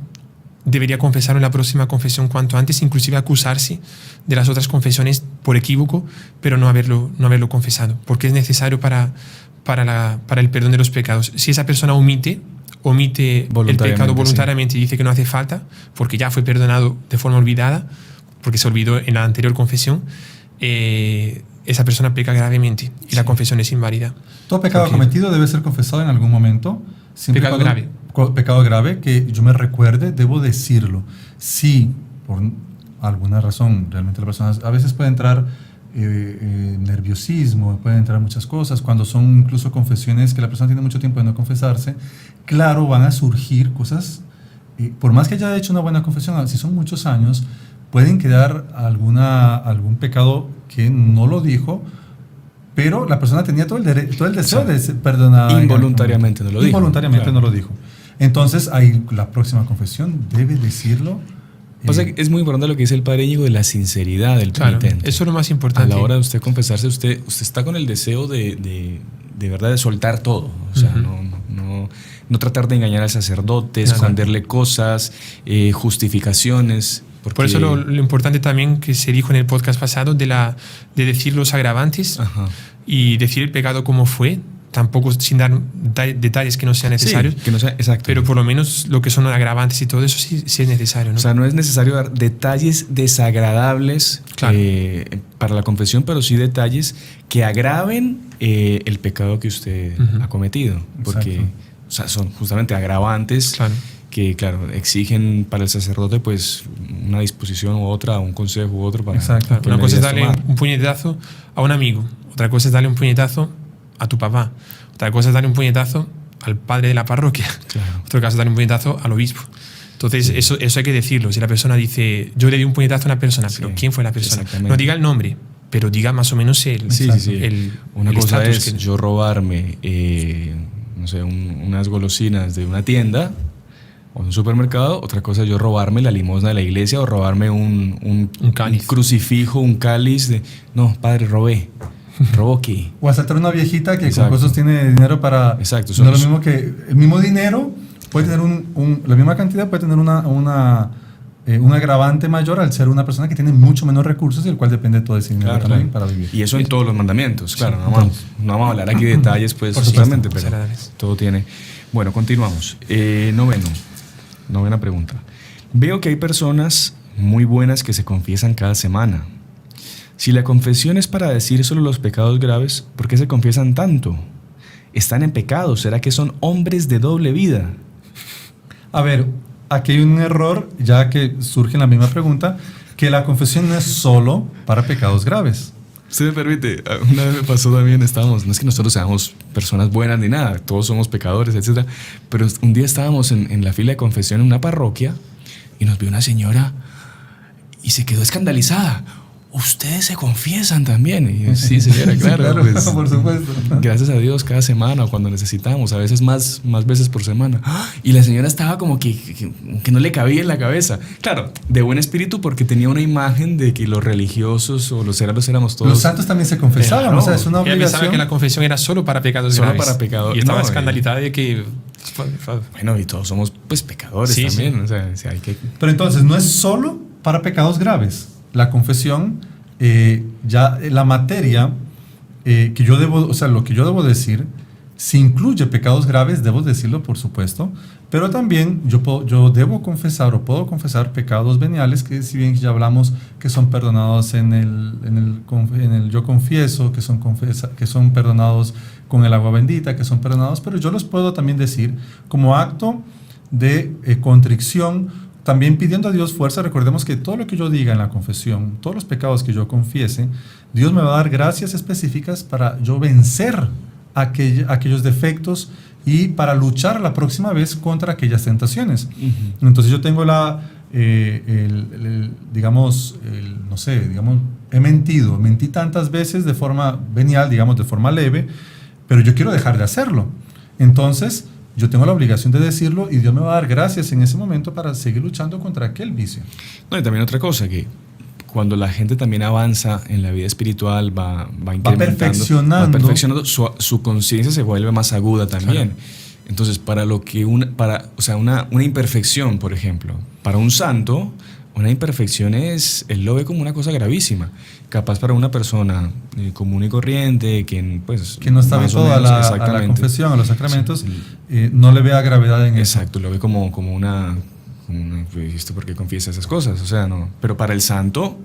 debería confesarlo en la próxima confesión cuanto antes, inclusive acusarse de las otras confesiones por equívoco, pero no haberlo confesado, porque es necesario para el perdón de los pecados. Si esa persona omite el pecado voluntariamente y dice que no hace falta, porque ya fue perdonado de forma olvidada, porque se olvidó en la anterior confesión, esa persona peca gravemente y la confesión es inválida. Todo pecado cometido debe ser confesado en algún momento. Pecado grave. Pecado grave que yo me recuerde, debo decirlo. Si por alguna razón realmente la persona a veces puede entrar nerviosismo, pueden entrar muchas cosas, cuando son incluso confesiones que la persona tiene mucho tiempo de no confesarse, claro, van a surgir cosas, por más que haya hecho una buena confesión, si son muchos años, pueden quedar algún pecado que no lo dijo, pero la persona tenía todo el deseo de perdonar. Involuntariamente no lo dijo. Involuntariamente no lo dijo. Entonces, ahí la próxima confesión debe decirlo. Pasa que es muy importante lo que dice el Padre Íñigo de la sinceridad del penitente. Eso es lo más importante. A la hora de usted confesarse, usted está con el deseo de verdad de soltar todo. O sea, no tratar de engañar al sacerdote, esconderle cosas, justificaciones. Por eso lo importante también que se dijo en el podcast pasado de decir los agravantes y decir el pecado como fue, tampoco sin dar detalles que no sean necesarios, que no sea, exacto. Pero por lo menos lo que son agravantes y todo eso sí es necesario, ¿no? O sea, no es necesario dar detalles desagradables para la confesión, pero sí detalles que agraven el pecado que usted ha cometido, porque son justamente agravantes que, claro, exigen para el sacerdote pues una disposición u otra, un consejo u otro para... Una cosa es darle un puñetazo a un amigo, otra cosa es darle un puñetazo a tu papá, otra cosa es darle un puñetazo al padre de la parroquia, otro caso es darle un puñetazo al obispo. Entonces eso hay que decirlo. Si la persona dice, yo le di un puñetazo a una persona, pero ¿quién fue la persona? No diga el nombre, pero diga más o menos Una cosa es yo robarme, no sé, unas golosinas de una tienda o un supermercado. Otra cosa es yo robarme la limosna de la iglesia o robarme un cáliz, un crucifijo, un cáliz. No, padre, ¿Robó qué? O asaltar una viejita que con cosas tiene dinero para... Exacto. No es lo mismo que... El mismo dinero puede tener la misma cantidad, puede tener un agravante mayor al ser una persona que tiene mucho menos recursos y el cual depende todo ese dinero también para vivir. Y eso en todos los mandamientos, claro. No vamos a hablar aquí de detalles, pues, solamente, pero todo tiene... Bueno, continuamos. Novena pregunta. Veo que hay personas muy buenas que se confiesan cada semana. Si la confesión es para decir solo los pecados graves, ¿por qué se confiesan tanto? ¿Están en pecado? ¿Será que son hombres de doble vida? A ver, aquí hay un error, ya que surge en la misma pregunta, que la confesión no es solo para pecados graves. Usted me permite, una vez me pasó también, no es que nosotros seamos personas buenas ni nada, todos somos pecadores, etc. Pero un día estábamos en la fila de confesión en una parroquia y nos vio una señora y se quedó escandalizada. ¿Ustedes se confiesan también? Y yo, sí, señora, claro. Sí, claro, pues, por supuesto. Gracias a Dios, cada semana o cuando necesitamos, a veces más veces por semana. Y la señora estaba como que no le cabía en la cabeza. Claro, de buen espíritu, porque tenía una imagen de que los religiosos o los éramos todos. Los santos también se confesaban, no, o sea, es una obligación. Ella pensaba que la confesión era solo para pecados graves. Solo para pecados. Y estaba escandalizada de que... Bueno, y todos somos pues pecadores también. Sí. O sea, hay que... Pero entonces, no es solo para pecados graves. La confesión, ya la materia que yo debo, o sea, lo que yo debo decir, si incluye pecados graves, debo decirlo, por supuesto, pero también yo debo confesar o puedo confesar pecados veniales, que si bien ya hablamos que son perdonados en el yo confieso, que son perdonados con el agua bendita, que son perdonados, pero yo los puedo también decir como acto de contrición, también pidiendo a Dios fuerza. Recordemos que todo lo que yo diga en la confesión, todos los pecados que yo confiese, Dios me va a dar gracias específicas para yo vencer aquellos defectos y para luchar la próxima vez contra aquellas tentaciones. Uh-huh. Entonces yo tengo mentí tantas veces de forma venial, digamos, de forma leve, pero yo quiero dejar de hacerlo. Entonces yo tengo la obligación de decirlo y Dios me va a dar gracias en ese momento para seguir luchando contra aquel vicio. No, y también otra cosa, que cuando la gente también avanza en la vida espiritual, va incrementando, su conciencia se vuelve más aguda también. Claro. Entonces, una imperfección, por ejemplo, para un santo, una imperfección él lo ve como una cosa gravísima. Capaz para una persona común y corriente, que no está habituado a la confesión, a los sacramentos, no le vea gravedad en eso. Exacto, lo ve como una ¿esto por qué confiesa esas cosas? O sea, no. Pero para el santo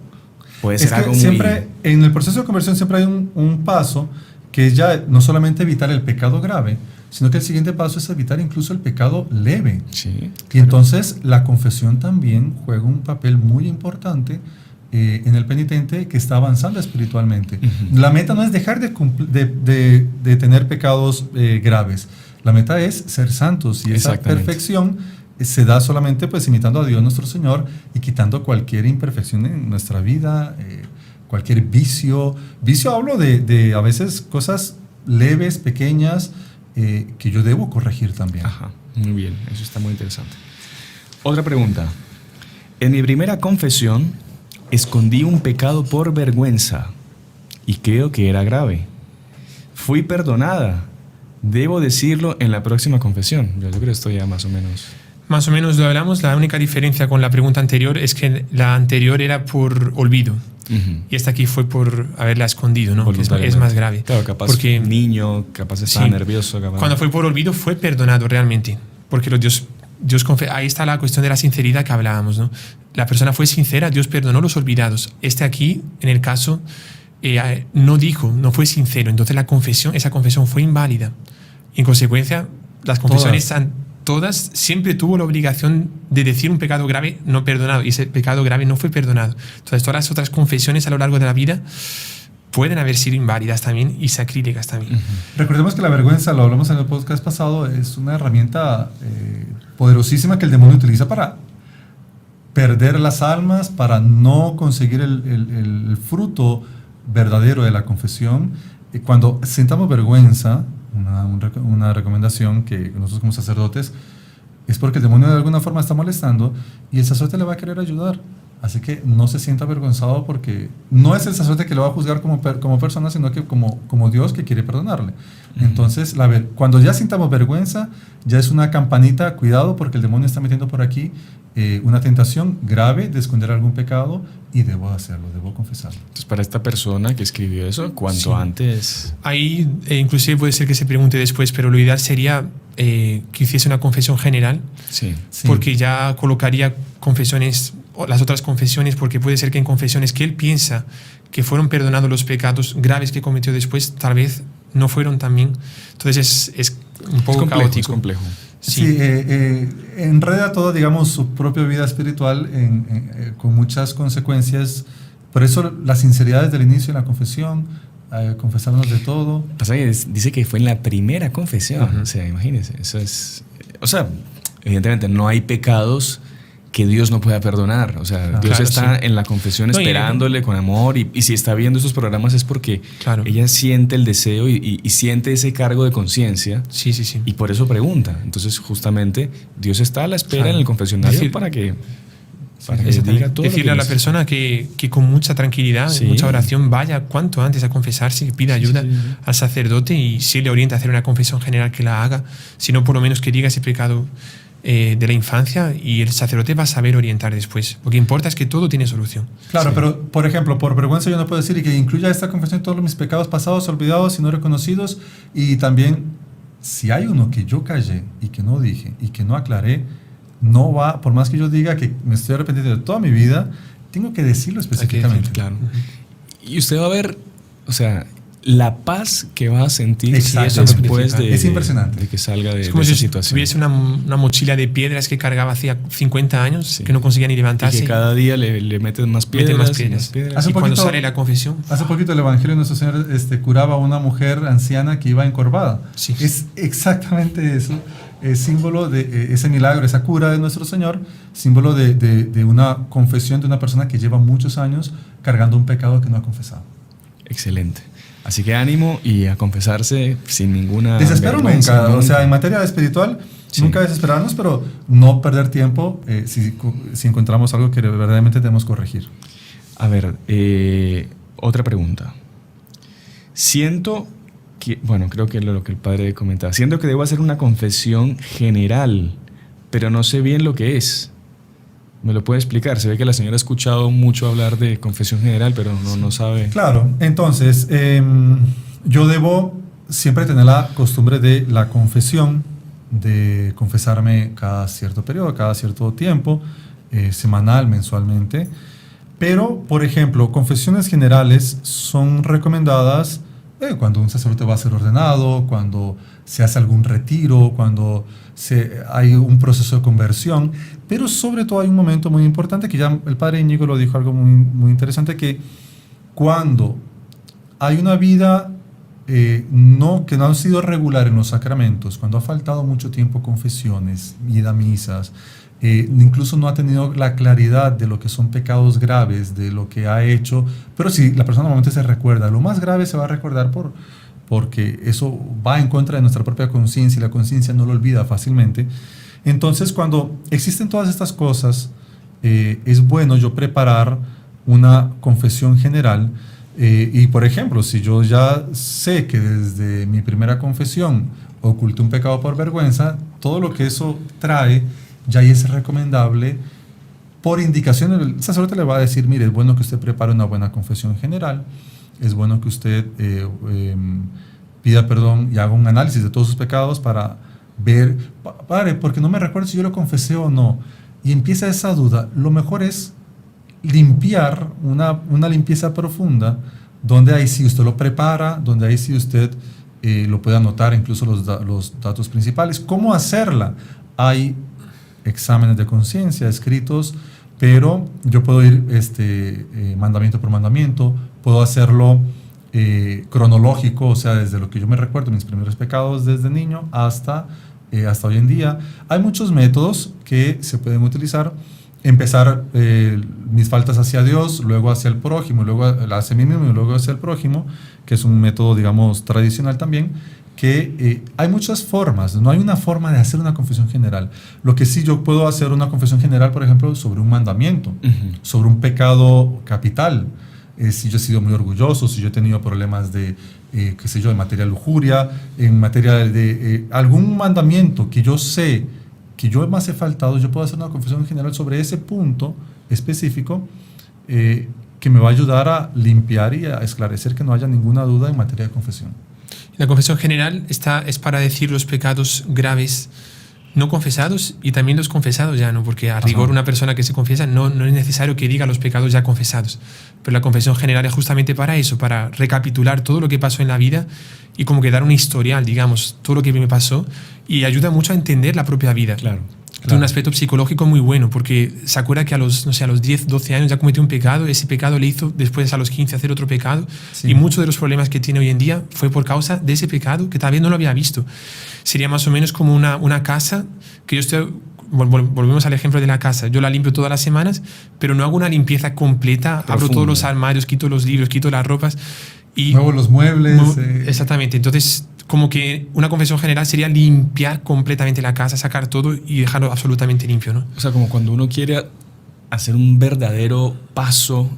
puede ser algo siempre, en el proceso de conversión siempre hay un paso que es ya no solamente evitar el pecado grave, sino que el siguiente paso es evitar incluso el pecado leve. Sí, claro. Y entonces la confesión también juega un papel muy importante en el penitente que está avanzando espiritualmente. Uh-huh. La meta no es dejar de tener pecados graves. La meta es ser santos, y esa perfección se da solamente pues imitando a Dios nuestro Señor y quitando cualquier imperfección en nuestra vida, cualquier vicio. Vicio hablo de a veces cosas leves, pequeñas, que yo debo corregir también. Ajá, muy bien, eso está muy interesante. Otra pregunta. En mi primera confesión escondí un pecado por vergüenza y creo que era grave. Fui perdonada. ¿Debo decirlo en la próxima confesión? Yo creo que esto ya más o menos... Más o menos lo hablamos. La única diferencia con la pregunta anterior es que la anterior era por olvido. Uh-huh. Y esta aquí fue por haberla escondido, ¿no? Que es más grave. Claro, capaz porque un niño, capaz estaba nervioso. Capaz... Cuando fue por olvido fue perdonado realmente. Porque Dios ahí está la cuestión de la sinceridad que hablábamos, ¿no? La persona fue sincera, Dios perdonó los olvidados. Aquí, en el caso, no fue sincero. Entonces esa confesión fue inválida. En consecuencia, las confesiones todas siempre tuvo la obligación de decir un pecado grave no perdonado, y ese pecado grave no fue perdonado. Entonces todas las otras confesiones a lo largo de la vida pueden haber sido inválidas también y sacrílegas también. Uh-huh. Recordemos que la vergüenza, lo hablamos en el podcast pasado, es una herramienta poderosísima que el demonio utiliza para perder las almas, para no conseguir el fruto verdadero de la confesión. Cuando sintamos vergüenza, una recomendación que nosotros como sacerdotes, es porque el demonio de alguna forma está molestando y el sacerdote le va a querer ayudar. Así que no se sienta avergonzado, porque no es el sacerdote que lo va a juzgar como persona, sino que como Dios que quiere perdonarle. Entonces, cuando ya sintamos vergüenza, ya es una campanita, cuidado, porque el demonio está metiendo por aquí una tentación grave de esconder algún pecado, y debo hacerlo, debo confesarlo. Entonces, para esta persona que escribió eso, cuanto antes... Ahí inclusive puede ser que se pregunte después, pero lo ideal sería que hiciese una confesión general, porque ya colocaría confesiones, las otras confesiones, porque puede ser que en confesiones que él piensa que fueron perdonados los pecados graves que cometió después, tal vez no fueron también. Entonces es un poco caótico. Es complejo. Sí, enreda todo, digamos, su propia vida espiritual con muchas consecuencias. Por eso la sinceridad desde el inicio de la confesión, confesarnos de todo. Pasa que dice que fue en la primera confesión. O sea, imagínense, eso es... O sea, evidentemente no hay pecados que Dios no pueda perdonar. O sea, Dios está en la confesión esperándole con amor, y si está viendo estos programas es porque ella siente el deseo y siente ese cargo de conciencia. Y por eso pregunta. Entonces, justamente, Dios está a la espera en el confesionario para que diga todo. Decirle a la persona que con mucha tranquilidad, mucha oración, vaya cuanto antes a confesarse, que pida ayuda al sacerdote, y si le orienta a hacer una confesión general, que la haga, sino por lo menos que diga ese pecado de la infancia, y el sacerdote va a saber orientar después. Lo que importa es que todo tiene solución. Claro, pero por ejemplo, por vergüenza yo no puedo decir, y que incluya esta confesión todos mis pecados pasados, olvidados y no reconocidos, y también si hay uno que yo callé y que no dije y que no aclaré, no va, por más que yo diga que me estoy arrepentiendo de toda mi vida, tengo que decirlo específicamente. Claro. Y usted va a ver, o sea, la paz que va a sentir después es impresionante. de que salga de es como esa si situación. Tuviese una mochila de piedras que cargaba hacía 50 años, que no conseguía ni levantarse. Y que cada día le meten más piedras. Y cuando sale la confesión. Hace poquito el Evangelio de Nuestro Señor curaba a una mujer anciana que iba encorvada. Es exactamente eso. Es símbolo de ese milagro, esa cura de nuestro Señor, símbolo de una confesión de una persona que lleva muchos años cargando un pecado que no ha confesado. Excelente. Así que ánimo y a confesarse sin ninguna desespero nunca. O sea, en materia espiritual, nunca desesperarnos, pero no perder tiempo si encontramos algo que verdaderamente debemos corregir. A ver, otra pregunta. Siento que, bueno, creo que lo que el padre comentaba, siento que debo hacer una confesión general, pero no sé bien lo que es. ¿Me lo puede explicar? Se ve que la señora ha escuchado mucho hablar de confesión general, pero no sabe. Claro, entonces, yo debo siempre tener la costumbre de la confesión, de confesarme cada cierto periodo, cada cierto tiempo, semanal, mensualmente. Pero, por ejemplo, confesiones generales son recomendadas cuando un sacerdote va a ser ordenado, cuando se hace algún retiro, cuando hay un proceso de conversión, pero sobre todo hay un momento muy importante que ya el padre Íñigo lo dijo, algo muy, muy interesante, que cuando hay una vida que no ha sido regular en los sacramentos, cuando ha faltado mucho tiempo confesiones, ida a misas, incluso no ha tenido la claridad de lo que son pecados graves, de lo que ha hecho, pero si la persona normalmente se recuerda, lo más grave se va a recordar porque eso va en contra de nuestra propia conciencia, y la conciencia no lo olvida fácilmente. Entonces, cuando existen todas estas cosas, es bueno yo preparar una confesión general, y por ejemplo, si yo ya sé que desde mi primera confesión oculté un pecado por vergüenza, todo lo que eso trae ya es recomendable. Por indicación, el sacerdote le va a decir, mire, es bueno que usted prepare una buena confesión general, es bueno que usted pida perdón y haga un análisis de todos sus pecados para ver, padre, porque no me recuerdo si yo lo confesé o no, y empieza esa duda. Lo mejor es limpiar, una limpieza profunda, donde ahí sí usted lo prepara, donde ahí sí usted lo puede anotar, incluso los datos principales. ¿Cómo hacerla? Hay exámenes de conciencia escritos, pero yo puedo ir mandamiento por mandamiento, puedo hacerlo cronológico, o sea, desde lo que yo me recuerdo, mis primeros pecados desde niño hasta hoy en día. Hay muchos métodos que se pueden utilizar, empezar mis faltas hacia Dios, luego hacia el prójimo, luego hacia mí mismo y luego hacia el prójimo, que es un método, digamos, tradicional también, que hay muchas formas, no hay una forma de hacer una confesión general. Lo que sí yo puedo hacer una confesión general, por ejemplo, sobre un mandamiento, sobre un pecado capital. Si yo he sido muy orgulloso, si yo he tenido problemas de, qué sé yo, en materia de lujuria, en materia de algún mandamiento que yo sé que yo me hace faltado, yo puedo hacer una confesión general sobre ese punto específico que me va a ayudar a limpiar y a esclarecer que no haya ninguna duda en materia de confesión. La confesión general es para decir los pecados graves no confesados y también los confesados ya, ¿no? Porque a rigor una persona que se confiesa no es necesario que diga los pecados ya confesados. Pero la confesión general es justamente para eso, para recapitular todo lo que pasó en la vida y como que dar un historial, digamos, todo lo que me pasó, y ayuda mucho a entender la propia vida. Claro. Tiene un aspecto psicológico muy bueno, porque se acuerda que a los 10, 12 años ya cometió un pecado, ese pecado le hizo después a los 15 hacer otro pecado, y muchos de los problemas que tiene hoy en día fue por causa de ese pecado que todavía no lo había visto. Sería más o menos como una casa que yo estoy... Volvemos al ejemplo de la casa. Yo la limpio todas las semanas, pero no hago una limpieza completa. Abro todos los armarios, quito los libros, quito las ropas. Y muevo los muebles. Exactamente. Entonces, como que una confesión general sería limpiar completamente la casa, sacar todo y dejarlo absolutamente limpio, ¿no? O sea, como cuando uno quiere hacer un verdadero paso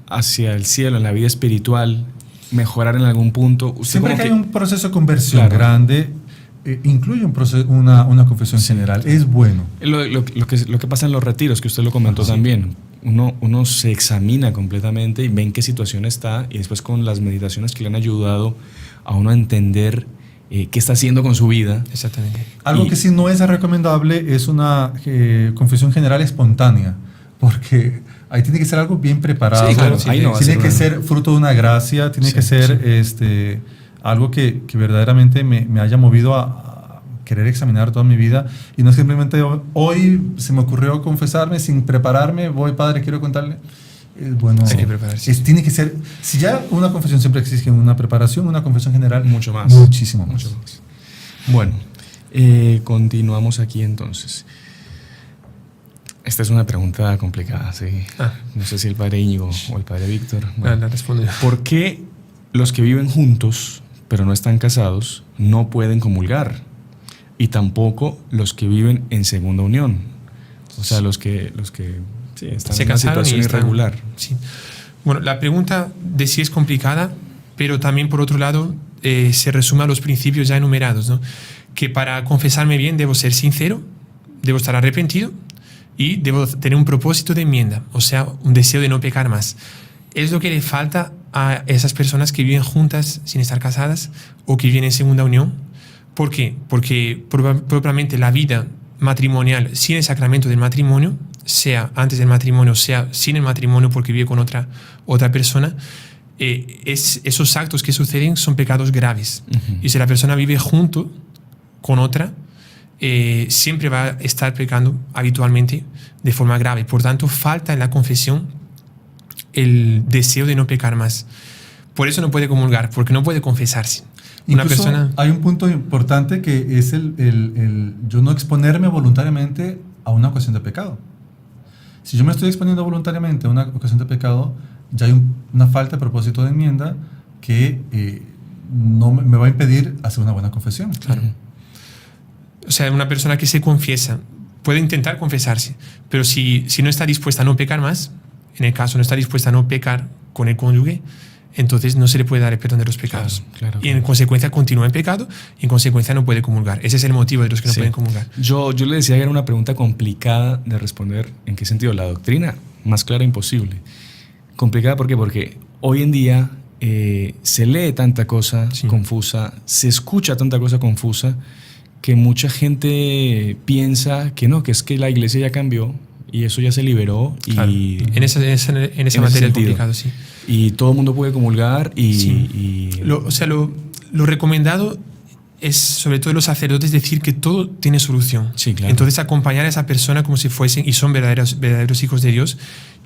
hacia el cielo, en la vida espiritual, mejorar en algún punto. Siempre que hay un proceso de conversión grande, incluye una confesión general. Es bueno. Lo que pasa en los retiros, que usted lo comentó también. Uno se examina completamente y ve en qué situación está, y después con las meditaciones que le han ayudado a uno a entender qué está haciendo con su vida. Exactamente. Algo que sí no es recomendable es una confesión general espontánea, porque ahí tiene que ser algo bien preparado. Sí, claro, tiene que ser fruto de una gracia, tiene que ser algo que verdaderamente me haya movido a querer examinar toda mi vida, y no simplemente hoy se me ocurrió confesarme sin prepararme, voy, padre, quiero contarle. Bueno, hay que prepararse. Tiene que ser, si ya una confesión siempre exige una preparación, una confesión general mucho más. Muchísimo más. Bueno, continuamos aquí entonces. Esta es una pregunta complicada, ¿sí? No sé si el padre Íñigo o el padre Víctor. Bueno, respondo yo. ¿Por qué los que viven juntos pero no están casados no pueden comulgar? Y tampoco los que viven en segunda unión. O sea, los que están se en una situación irregular. Sí. Bueno, la pregunta de sí es complicada, pero también por otro lado se resume a los principios ya enumerados, ¿no? Que para confesarme bien debo ser sincero, debo estar arrepentido y debo tener un propósito de enmienda, o sea, un deseo de no pecar más. Es lo que le falta a esas personas que viven juntas sin estar casadas o que viven en segunda unión. ¿Por qué? Porque propiamente la vida matrimonial sin el sacramento del matrimonio, sea antes del matrimonio, sea sin el matrimonio porque vive con otra persona, esos actos que suceden son pecados graves. Y si la persona vive junto con otra, siempre va a estar pecando habitualmente de forma grave. Por tanto, falta en la confesión el deseo de no pecar más. Por eso no puede comulgar, porque no puede confesarse. Incluso hay un punto importante que es el yo no exponerme voluntariamente a una ocasión de pecado. Si yo me estoy exponiendo voluntariamente a una ocasión de pecado, ya hay una falta de propósito de enmienda que no me va a impedir hacer una buena confesión. Claro. O sea, una persona que se confiesa puede intentar confesarse, pero si no está dispuesta a no pecar más, en el caso no está dispuesta a no pecar con el cónyuge, entonces no se le puede dar el perdón de los pecados. Claro. Y en consecuencia continúa en pecado y en consecuencia no puede comulgar. Ese es el motivo de los que no pueden comulgar. Yo le decía que era una pregunta complicada de responder. ¿En qué sentido? La doctrina, más clara imposible. Complicada, ¿por qué? Porque hoy en día se lee tanta cosa confusa, se escucha tanta cosa confusa, que mucha gente piensa que no, que es que la iglesia ya cambió y eso ya se liberó. Claro. Y en esa materia complicado, sí. Y todo el mundo puede comulgar Lo recomendado es sobre todo los sacerdotes decir que todo tiene solución. Sí, claro. Entonces acompañar a esa persona como si fuesen y son verdaderos hijos de Dios,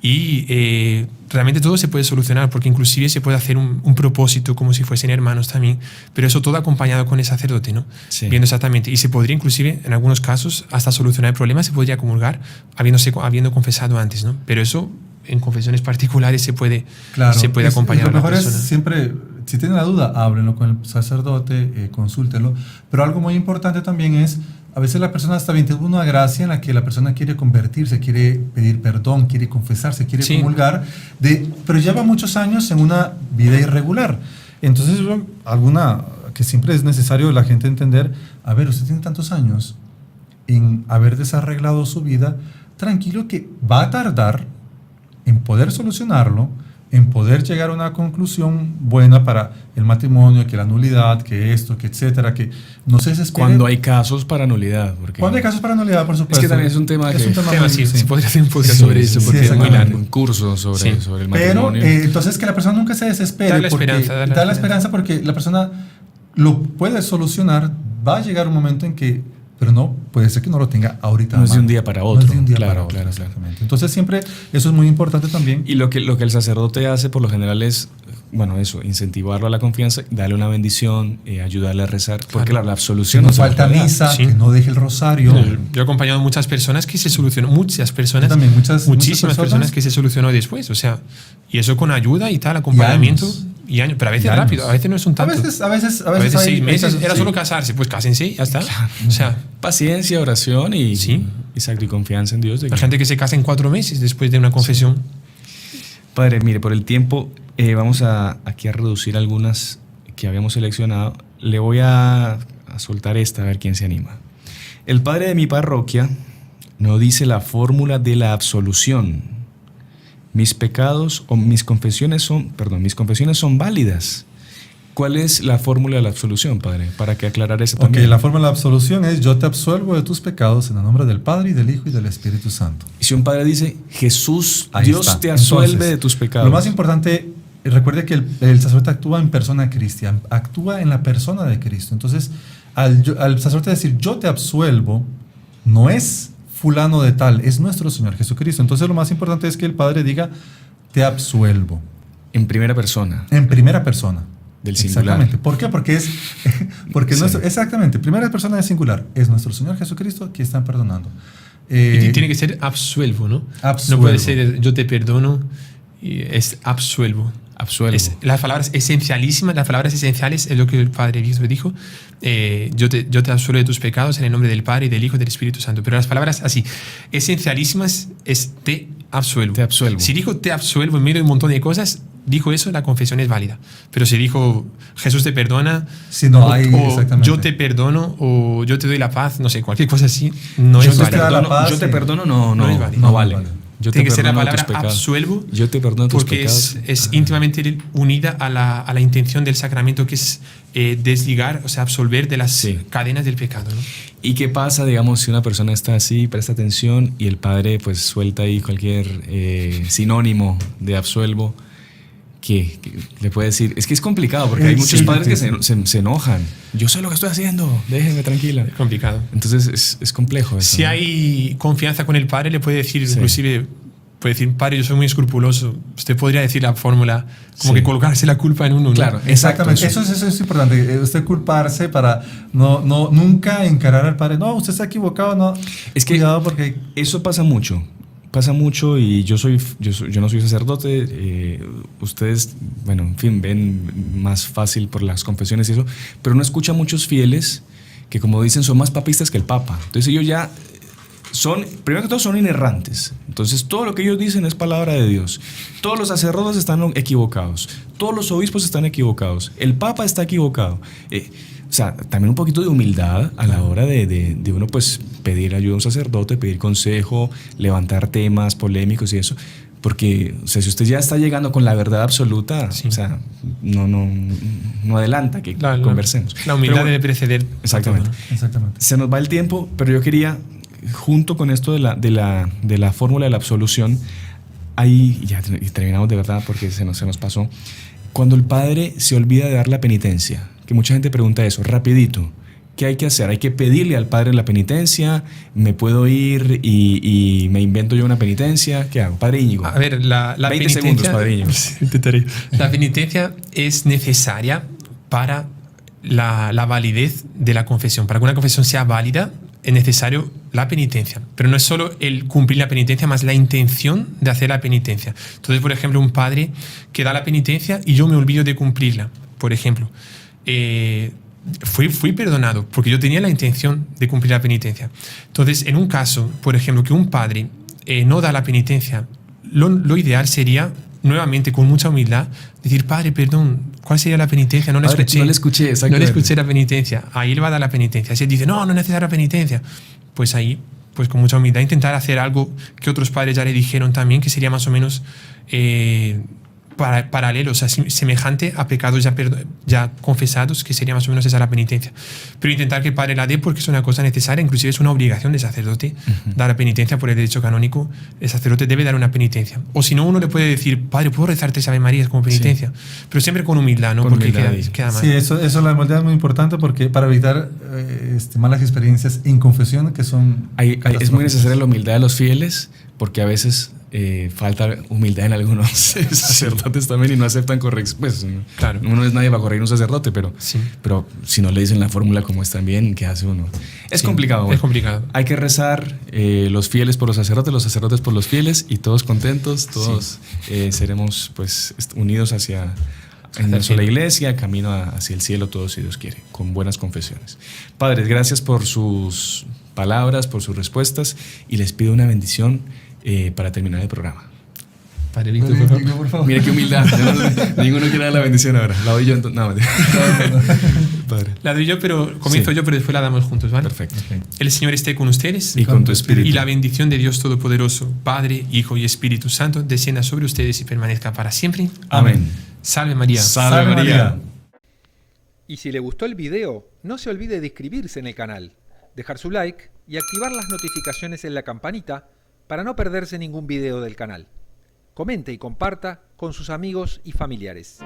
y realmente todo se puede solucionar, porque inclusive se puede hacer un propósito como si fuesen hermanos también, pero eso todo acompañado con el sacerdote, ¿no? Sí. Viendo exactamente, y se podría inclusive en algunos casos hasta solucionar el problema, se podría comulgar habiendo confesado antes, ¿no? Pero eso en confesiones particulares se puede acompañar a la persona. Lo mejor es siempre, si tienen la duda, háblenlo con el sacerdote, consúltenlo. Pero algo muy importante también es, a veces la persona está bien, tiene una gracia en la que la persona quiere convertirse, quiere pedir perdón, quiere confesarse, quiere comulgar, pero lleva muchos años en una vida irregular. Entonces, alguna que siempre es necesario la gente entender, a ver, usted tiene tantos años en haber desarreglado su vida, tranquilo que va a tardar en poder solucionarlo, en poder llegar a una conclusión buena para el matrimonio, que la nulidad, que esto, que etcétera, que no se desespere. Cuando hay casos para nulidad. Cuando hay casos para nulidad, por supuesto. Es que también es un tema que... Se podría hacer un podcast sobre eso, porque es muy largo. Un curso sobre el matrimonio. Pero entonces que la persona nunca se desespere. Da la esperanza porque la persona lo puede solucionar, va a llegar un momento en que, pero no, puede ser que no lo tenga ahorita. No es de un día para otro. No es de un día para otro, claro. exactamente. Entonces siempre, eso es muy importante también. Y lo que el sacerdote hace por lo general es, bueno, eso, incentivarlo a la confianza, darle una bendición, ayudarle a rezar, porque la absolución no falta misa, que no deje el rosario. Yo he acompañado a muchas personas que se solucionó, muchísimas muchísimas personas que se solucionó después, o sea, y eso con ayuda y tal, acompañamiento. Y años, pero a veces rápido, a veces no es un tanto. A veces 6 meses, era solo casarse, pues cásense, ya está. Claro. O sea, paciencia, oración y confianza en Dios. La gente que se casa en 4 meses después de una confesión. Padre, mire, por el tiempo vamos aquí a reducir algunas que habíamos seleccionado. Le voy a soltar esta, a ver quién se anima. El padre de mi parroquia nos dice la fórmula de la absolución. Mis confesiones son válidas. ¿Cuál es la fórmula de la absolución, Padre? Para que aclarar eso también. La fórmula de la absolución es: yo te absuelvo de tus pecados en el nombre del Padre, y del Hijo, y del Espíritu Santo. Y si un padre dice, Jesús, Dios te absuelve de tus pecados. Lo más importante, recuerde que el sacerdote actúa en persona cristiana, actúa en la persona de Cristo. Entonces, al sacerdote decir, yo te absuelvo, no es fulano de tal, es nuestro Señor Jesucristo. Entonces lo más importante es que el Padre diga, te absuelvo. En primera persona. En primera persona. Del singular. Exactamente. ¿Por qué? Porque exactamente, primera persona es singular. Es nuestro Señor Jesucristo que está perdonando. Y tiene que ser absuelvo, ¿no? Absuelvo. No puede ser yo te perdono, es absuelvo. Las palabras esencialísimas, las palabras esenciales es lo que el Padre Víctor dijo. Yo te absuelvo de tus pecados en el nombre del Padre, y del Hijo, y del Espíritu Santo. Pero las palabras así, esencialísimas, es te absuelvo. Te absuelvo. Si dijo te absuelvo en medio de un montón de cosas, dijo eso, la confesión es válida. Pero si dijo Jesús te perdona, si no hay, o yo te perdono, o yo te doy la paz, no sé, cualquier cosa así, no es válida. Yo te perdono, no es válida. No vale. Tiene que ser la palabra absuelvo, yo te perdono tus porque pecados. es íntimamente unida a la intención del sacramento, que es desligar, o sea, absolver de las cadenas del pecado, ¿no? ¿Y qué pasa, digamos, si una persona está así, presta atención, y el padre pues suelta ahí cualquier sinónimo de absuelvo? Que le puede decir, es que es complicado, porque hay muchos padres que se enojan. Yo sé lo que estoy haciendo, déjeme tranquila. Es complicado. Entonces es complejo eso. Si hay confianza con el padre, le puede decir, inclusive, puede decir, padre, yo soy muy escrupuloso. Usted podría decir la fórmula, como que colocarse la culpa en uno, ¿no? Claro, exactamente. Eso es importante. Usted culparse para nunca encarar al padre. No, usted está equivocado, no. Es que cuidado, porque eso pasa mucho. Y yo no soy sacerdote, ustedes, bueno, en fin, ven más fácil por las confesiones y eso, pero uno escucha a muchos fieles que, como dicen, son más papistas que el Papa. Entonces ellos ya primero que todo, son inerrantes. Entonces todo lo que ellos dicen es palabra de Dios. Todos los sacerdotes están equivocados, todos los obispos están equivocados, el Papa está equivocado. O sea, también un poquito de humildad a la hora de uno pues pedir ayuda a un sacerdote, pedir consejo, levantar temas polémicos y eso. Porque, o sea, si usted ya está llegando con la verdad absoluta, o sea, no adelanta que conversemos. La humildad debe preceder. Exactamente. Se nos va el tiempo, pero yo quería, junto con esto de la fórmula de la absolución, ahí ya terminamos de verdad porque se nos pasó. Cuando el padre se olvida de dar la penitencia, que mucha gente pregunta eso, rapidito. ¿qué hay que hacer? ¿Hay que pedirle al Padre la penitencia? ¿Me puedo ir y me invento yo una penitencia? ¿Qué hago? Padre Íñigo. A ver, la 20 penitencia, segundos, Padre Íñigo. La penitencia es necesaria para la validez de la confesión. Para que una confesión sea válida, es necesario la penitencia. Pero no es solo el cumplir la penitencia, más la intención de hacer la penitencia. Entonces, por ejemplo, un padre que da la penitencia y yo me olvido de cumplirla, por ejemplo, fui perdonado porque yo tenía la intención de cumplir la penitencia. Entonces, en un caso, por ejemplo, que un padre no da la penitencia, lo ideal sería, nuevamente, con mucha humildad, decir, padre, perdón, ¿cuál sería la penitencia? No la escuché. No la escuché, exactamente. No le escuché la penitencia. Ahí él va a dar la penitencia. Si él dice, no es necesaria penitencia, pues ahí, pues con mucha humildad, intentar hacer algo que otros padres ya le dijeron también, que sería más o menos paralelo, o sea, semejante a pecados ya confesados, que sería más o menos esa la penitencia. Pero intentar que el padre la dé, porque es una cosa necesaria, inclusive es una obligación del sacerdote dar la penitencia por el derecho canónico. El sacerdote debe dar una penitencia. O si no, uno le puede decir, padre, ¿puedo rezar 3 Ave Marías como penitencia? Sí. Pero siempre con humildad, ¿no? Con porque humildad queda mal. Sí, eso la humildad es muy importante porque para evitar malas experiencias en confesión que son... Es muy necesaria la humildad de los fieles, porque a veces falta humildad en algunos sacerdotes también y no aceptan corrección. Pues claro. Uno no es nadie para corregir un sacerdote, pero si no le dicen la fórmula como están bien, ¿qué hace uno? Es complicado. Bueno. Es complicado. Hay que rezar los fieles por los sacerdotes por los fieles, y todos contentos, todos seremos pues unidos hacia una sola iglesia, camino hacia el cielo, todos, si Dios quiere, con buenas confesiones. Padres, gracias por sus palabras, por sus respuestas, y les pido una bendición para terminar el programa. Padre Víctor, por favor. Mira qué humildad. Ninguno quiere dar la bendición ahora. La doy yo entonces. No. Padre. La doy yo, pero comienzo yo, pero después la damos juntos, ¿vale? Perfecto. El Señor esté con ustedes. Y con tu espíritu. Y la bendición de Dios Todopoderoso, Padre, Hijo y Espíritu Santo, descienda sobre ustedes y permanezca para siempre. Amén. Salve María. Salve María. Y si le gustó el video, no se olvide de inscribirse en el canal, dejar su like y activar las notificaciones en la campanita para no perderse ningún video del canal. Comente y comparta con sus amigos y familiares.